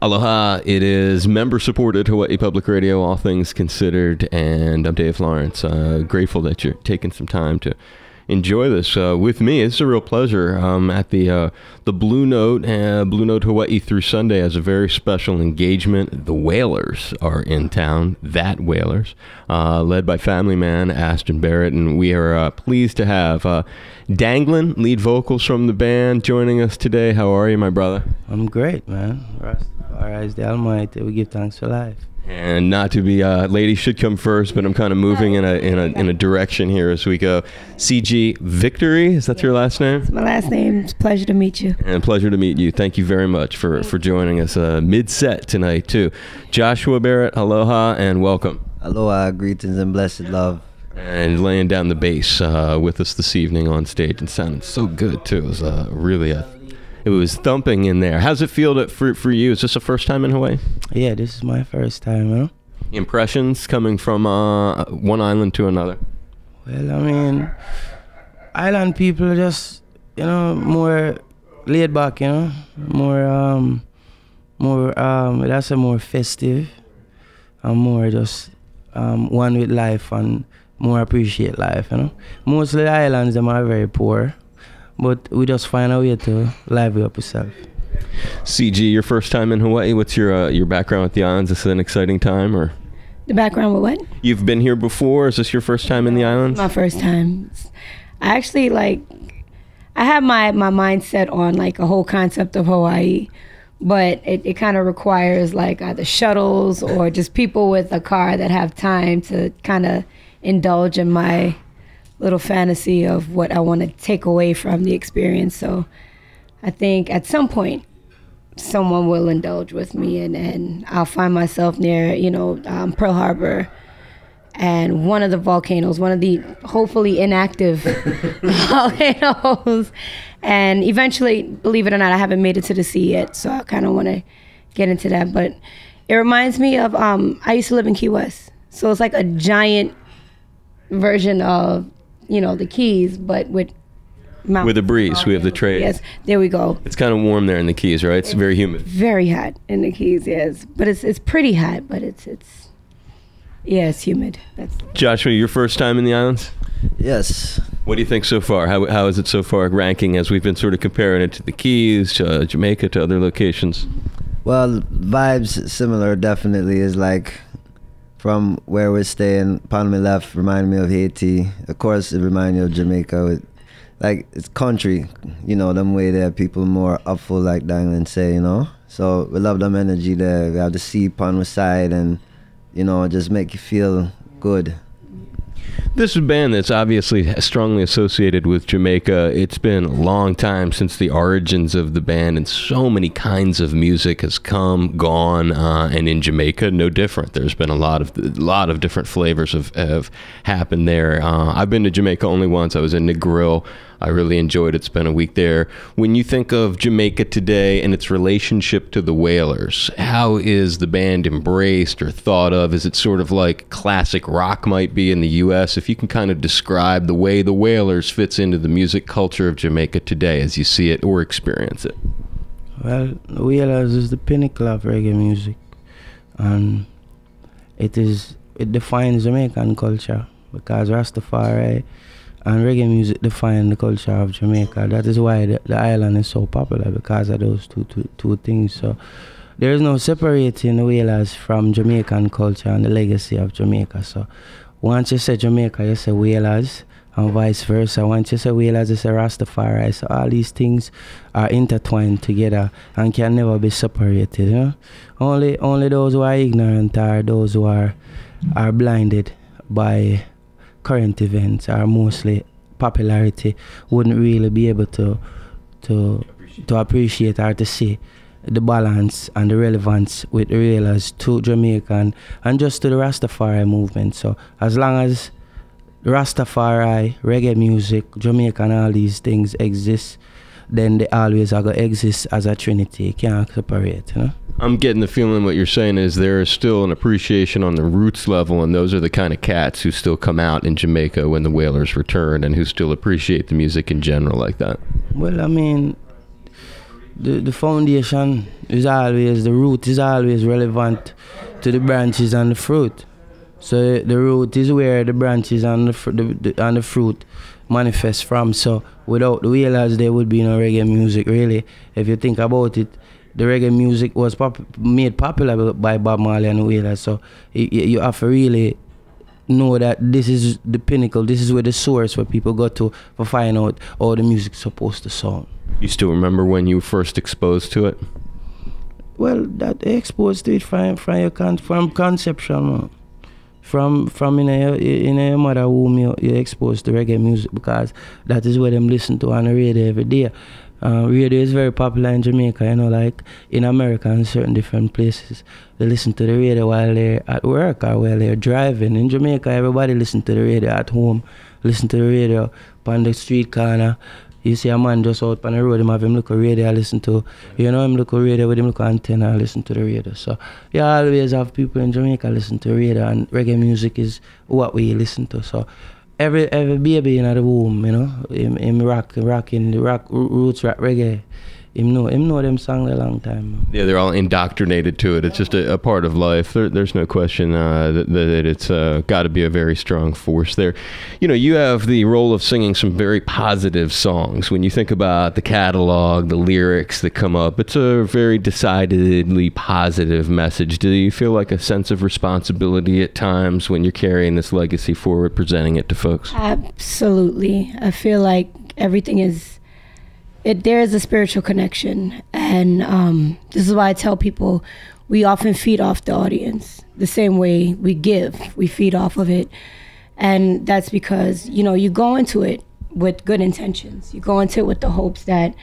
Aloha, it is member-supported Hawaii Public Radio, all things considered, and I'm Dave Lawrence. Grateful that you're taking some time to enjoy this with me. It's a real pleasure. At the Blue Note Hawaii through Sunday has a very special engagement. The Wailers are in town, that Wailers, led by family man Ashton Barrett, and we are pleased to have Danglin, lead vocals from the band, joining us today. How are you, my brother? I'm great, man. Rastafari is the Almighty. We give thanks for life. And not to be, ladies should come first, but I'm kind of moving in a direction here as we go. CG Victory, is that your last name? It's my last name. It's a pleasure to meet you. And pleasure to meet you. Thank you very much for joining us mid-set tonight, too. Joshua Barrett, aloha and welcome. Aloha, greetings and blessed love. And laying down the bass with us this evening on stage and sounding so good, too. It was it was thumping in there. How's it feel for you? Is this the first time in Hawaii? Yeah, this is my first time, huh? Impressions coming from one island to another? Well, I mean, island people are just, more laid back, more, that's a more festive and more just one with life and more appreciate life, Mostly the islands, them are very poor. But we just find a way to liven up yourself. CG, your first time in Hawaii. What's your background with the islands? Is it an exciting time, or? The background with what? You've been here before. Is this your first time in the islands? My first time. I actually I have my mindset on a whole concept of Hawaii, but it kind of requires either shuttles or just people with a car that have time to kind of indulge in my little fantasy of what I want to take away from the experience. So I think at some point someone will indulge with me and I'll find myself near, Pearl Harbor and one of the volcanoes, one of the hopefully inactive volcanoes. And eventually, believe it or not, I haven't made it to the sea yet. So I kind of want to get into that. But it reminds me of, I used to live in Key West. So it's like a giant version of, the Keys, but with mountains. With a breeze, we have the trade. Yes, there we go. It's kind of warm there in the Keys, right? It's very humid. Very hot in the Keys, yes. But it's pretty hot, but it's humid. Joshua, your first time in the islands? Yes. What do you think so far? How is it so far ranking as we've been sort of comparing it to the Keys, to Jamaica, to other locations? Well, vibes similar definitely is from where we're staying. Panama left remind me of Haiti. Of course, it remind me of Jamaica. It's country, them way there. People more upful, like Danglin say, So we love them energy there. We have the sea upon the side and, just make you feel good. This is a band that's obviously strongly associated with Jamaica. It's been a long time since the origins of the band, and so many kinds of music has come, gone, and in Jamaica, no different. There's been a lot of different flavors have happened there. I've been to Jamaica only once. I was in Negril. I really enjoyed it. Spent a week there. When you think of Jamaica today and its relationship to the Wailers, how is the band embraced or thought of? Is it sort of like classic rock might be in the U.S.? If you can kind of describe the way the Wailers fits into the music culture of Jamaica today as you see it or experience it. Well, the Wailers is the pinnacle of reggae music. And it defines Jamaican culture because Rastafari and reggae music define the culture of Jamaica. That is why the island is so popular, because of those two things. So there is no separating the Wailers from Jamaican culture and the legacy of Jamaica. So once you say Jamaica, you say Wailers, and vice versa. Once you say Wailers, you say Rastafari. So all these things are intertwined together and can never be separated. Only those who are ignorant are those who are blinded by current events, or mostly popularity, wouldn't really be able to appreciate or to see the balance and the relevance with the Wailers to Jamaica and just to the Rastafari movement. So as long as Rastafari, reggae music, Jamaica and all these things exist, then they always are going to exist as a trinity. You can't separate, I'm getting the feeling what you're saying is there is still an appreciation on the roots level, and those are the kind of cats who still come out in Jamaica when the Wailers return and who still appreciate the music in general like that. Well, I mean, the foundation is always, the root is always relevant to the branches and the fruit. So the root is where the branches and the fruit manifest from. So without the Wailers, there would be no reggae music, really. If you think about it, the reggae music was made popular by Bob Marley and the Wailers. So you have to really know that this is the pinnacle, this is where the source where people go to for find out how the music's supposed to sound. You still remember when you were first exposed to it? Well, that exposed to it from conception, man. From in a mother womb, you're exposed to reggae music because that is what them listen to on the radio every day. Radio is very popular in Jamaica, you know, like in America and certain different places. They listen to the radio while they're at work or while they're driving. In Jamaica, everybody listen to the radio at home, listen to the radio on the street corner. You see a man just out on the road, him have him look at radio, listen to, you know, him look at radio with him look at antenna, listen to the radio. So you always have people in Jamaica listen to radio, and reggae music is what we listen to. So every baby in the womb, you know, him rocking the roots rap reggae. Him know them songs a long time. Yeah, they're all indoctrinated to it. It's just a part of life. There's no question that it's got to be a very strong force there. You know, you have the role of singing some very positive songs. When you think about the catalog, the lyrics that come up, it's a very decidedly positive message. Do you feel like a sense of responsibility at times when you're carrying this legacy forward, presenting it to folks? Absolutely. I feel like everything is... there is a spiritual connection, and this is why I tell people we often feed off the audience the same way we give. We feed off of it, and that's because, you know, you go into it with good intentions. You go into it with the hopes that,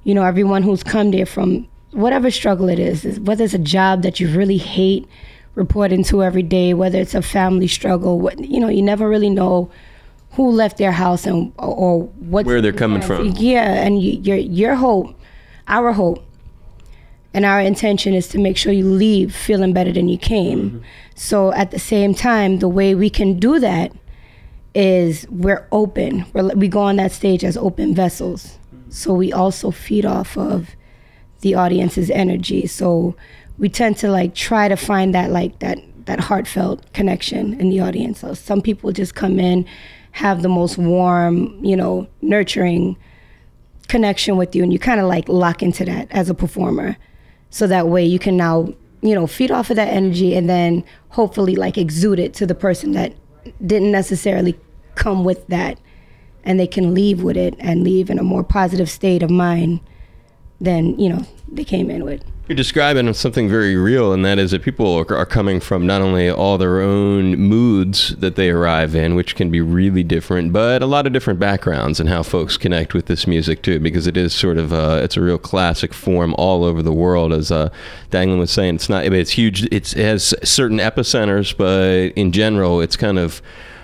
you know, everyone who's come there from whatever struggle it is, whether it's a job that you really hate reporting to every day, whether it's a family struggle, you know, you never really know who left their house and or where they're coming from. Yeah, and your hope, our hope, and our intention is to make sure you leave feeling better than you came. Mm-hmm. So at the same time, the way we can do that is we're open. We go on that stage as open vessels. So we also feed off of the audience's energy. So we tend to like try to find that heartfelt connection in the audience. So some people just come in, have the most warm, you know, nurturing connection with you, and you kind of like lock into that as a performer. So that way you can now, you know, feed off of that energy and then hopefully like exude it to the person that didn't necessarily come with that, and they can leave with it and leave in a more positive state of mind than, you know, they came in with. You're describing something very real, and that is that people are coming from not only all their own moods that they arrive in, which can be really different, but a lot of different backgrounds and how folks connect with this music too, because it is sort of it's a real classic form all over the world. As Danglin was saying, it's huge. It has certain epicenters, but in general, it's kind of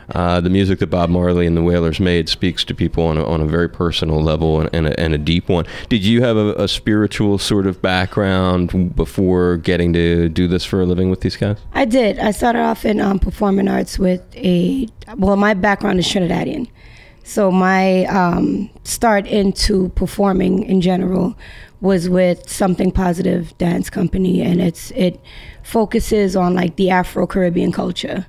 the music that Bob Marley and the Wailers made speaks to people on a very personal level and a deep one. Did you have a spiritual sort of background before getting to do this for a living with these guys? I did. I started off in performing arts with my background is Trinidadian. So my start into performing in general was with Something Positive Dance Company, and it focuses on like the Afro-Caribbean culture.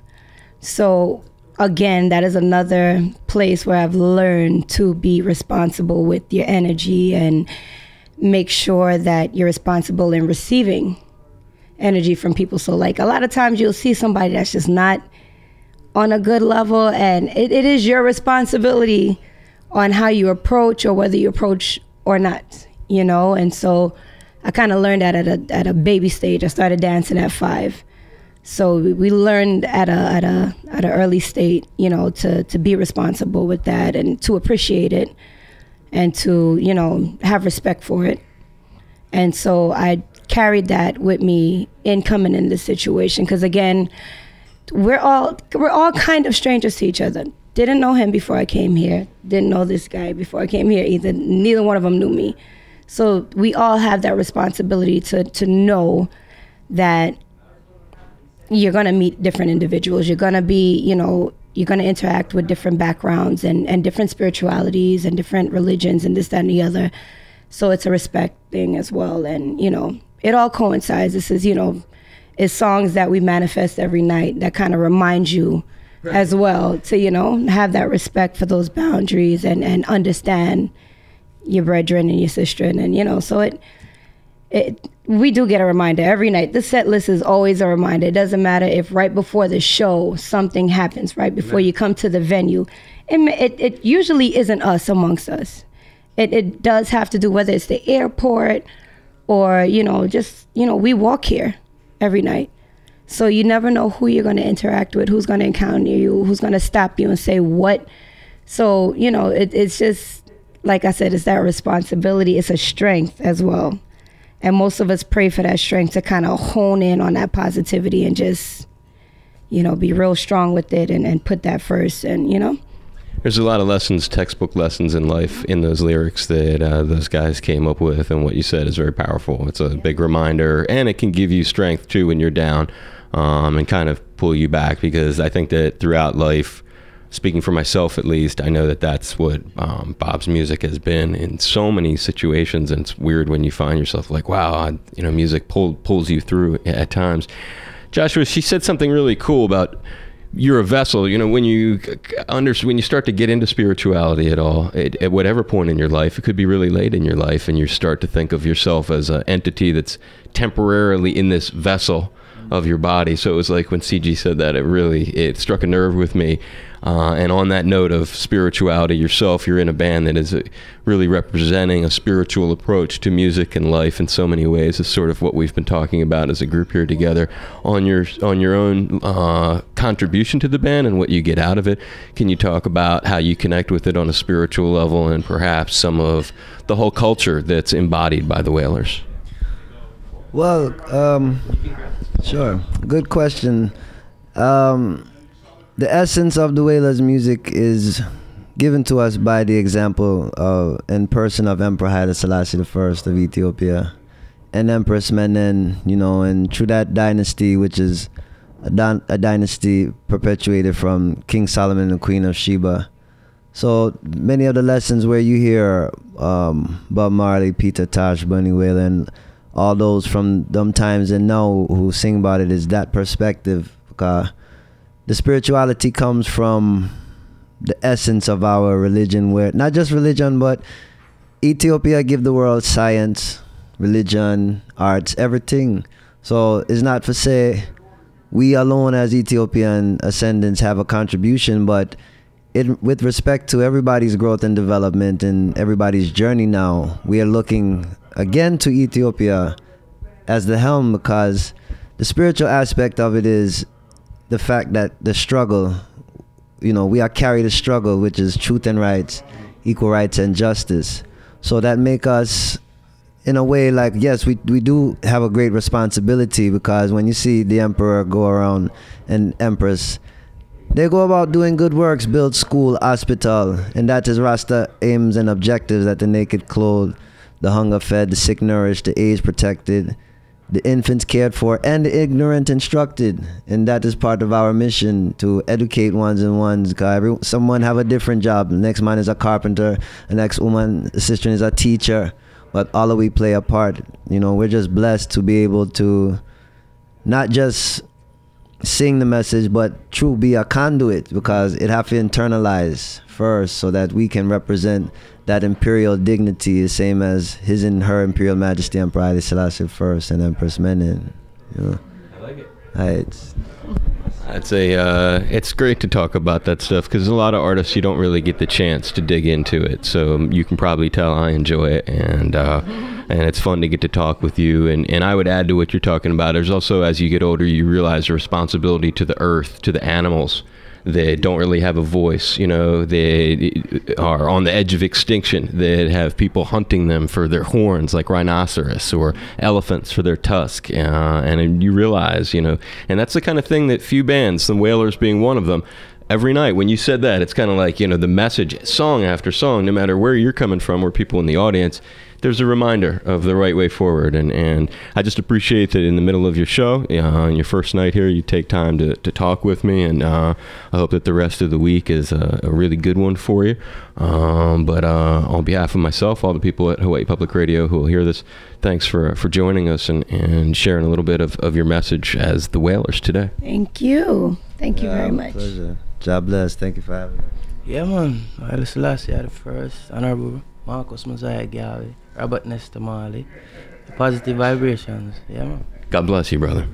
So again, that is another place where I've learned to be responsible with your energy and make sure that you're responsible in receiving energy from people. So like a lot of times you'll see somebody that's just not on a good level, and it is your responsibility on how you approach or whether you approach or not, you know? And so I kind of learned that at a baby stage. I started dancing at 5. So we learned at an early state, you know, to be responsible with that and to appreciate it and to, you know, have respect for it. And so I carried that with me in coming in this situation, because again, we're all kind of strangers to each other. Didn't know him before I came here. Didn't know this guy before I came here either. Neither one of them knew me. So we all have that responsibility to know that you're going to meet different individuals. You're going to be, you know, you're going to interact with different backgrounds and different spiritualities and different religions and this, that, and the other. So it's a respect thing as well. And, you know, it all coincides. This is, you know, it's songs that we manifest every night that kind of remind you as well to, you know, have that respect for those boundaries and understand your brethren and your sister. And, you know, so we do get a reminder every night. The set list is always a reminder. It doesn't matter if right before the show something happens, right before you come to the venue. It usually isn't us amongst us. It does have to do, whether it's the airport or, you know, just, you know, we walk here every night. So you never know who you're going to interact with, who's going to encounter you, who's going to stop you and say what. So, you know, it's just, like I said, it's that responsibility. It's a strength as well. And most of us pray for that strength to kind of hone in on that positivity and just, you know, be real strong with it and put that first. And, you know. There's a lot of lessons, textbook lessons in life in those lyrics that those guys came up with, and what you said is very powerful. It's a big reminder, and it can give you strength too when you're down, and kind of pull you back, because I think that throughout life, speaking for myself at least, I know that that's what Bob's music has been in so many situations, and it's weird when you find yourself like, wow, you know, music pulls you through at times. Joshua, she said something really cool about you're a vessel. You know, when you start to get into spirituality at all, at whatever point in your life, it could be really late in your life, and you start to think of yourself as an entity that's temporarily in this vessel of your body. So it was like when CG said that, it struck a nerve with me. And on that note of spirituality yourself, you're in a band that is really representing a spiritual approach to music and life in so many ways. It's sort of what we've been talking about as a group here together. On your own contribution to the band and what you get out of it, can you talk about how you connect with it on a spiritual level, and perhaps some of the whole culture that's embodied by the Wailers? Well, sure. Good question. The essence of the Wailers' music is given to us by the example and person of Emperor Haile Selassie I of Ethiopia and Empress Menen, you know, and through that dynasty, which is a dynasty perpetuated from King Solomon and Queen of Sheba. So many of the lessons where you hear Bob Marley, Peter Tosh, Bunny Wailer, and all those from them times and now who sing about it is that perspective. The spirituality comes from the essence of our religion, where not just religion, but Ethiopia give the world science, religion, arts, everything. So it's not for say we alone as Ethiopian ascendants have a contribution, but with respect to everybody's growth and development and everybody's journey now, we are looking again to Ethiopia as the helm, because the spiritual aspect of it is the fact that the struggle, you know, we are carried a struggle, which is truth and rights, equal rights and justice. So that make us, in a way, like, yes, we do have a great responsibility, because when you see the emperor go around and empress, they go about doing good works, build school, hospital, and that is Rasta aims and objectives, that the naked clothed, the hunger fed, the sick nourished, the aged protected, the infants cared for, and the ignorant instructed. And that is part of our mission, to educate ones and ones. Someone have a different job. The next man is a carpenter, the next woman, sister is a teacher, but all of we play a part. You know, we're just blessed to be able to not just sing the message, but true be a conduit, because it have to internalize first so that we can represent that imperial dignity, the same as His and Her Imperial Majesty Emperor Haile Selassie I and Empress Menen. You know? I like it. I'd say it's great to talk about that stuff, because a lot of artists, you don't really get the chance to dig into it. So you can probably tell I enjoy it, and it's fun to get to talk with you. And I would add to what you're talking about, there's also, as you get older, you realize the responsibility to the earth, to the animals. They don't really have a voice, you know, they are on the edge of extinction. They have people hunting them for their horns, like rhinoceros, or elephants for their tusk. And you realize, you know, and that's the kind of thing that few bands, the Wailers being one of them, every night when you said that, it's kind of like, you know, the message, song after song, no matter where you're coming from, or people in the audience, there's a reminder of the right way forward. And I just appreciate that in the middle of your show, on your first night here, you take time to talk with me. And I hope that the rest of the week is a really good one for you. But on behalf of myself, all the people at Hawaii Public Radio who will hear this, thanks for joining us and sharing a little bit of your message as the Wailers today. Thank you. Thank you very much. Pleasure. God bless. Thank you for having me. Yeah, man. Haile Selassie the first. Honorable Marcus Mosiah Garvey. Robert Nesta Marley. Positive vibrations. Yeah, man. God bless you, brother.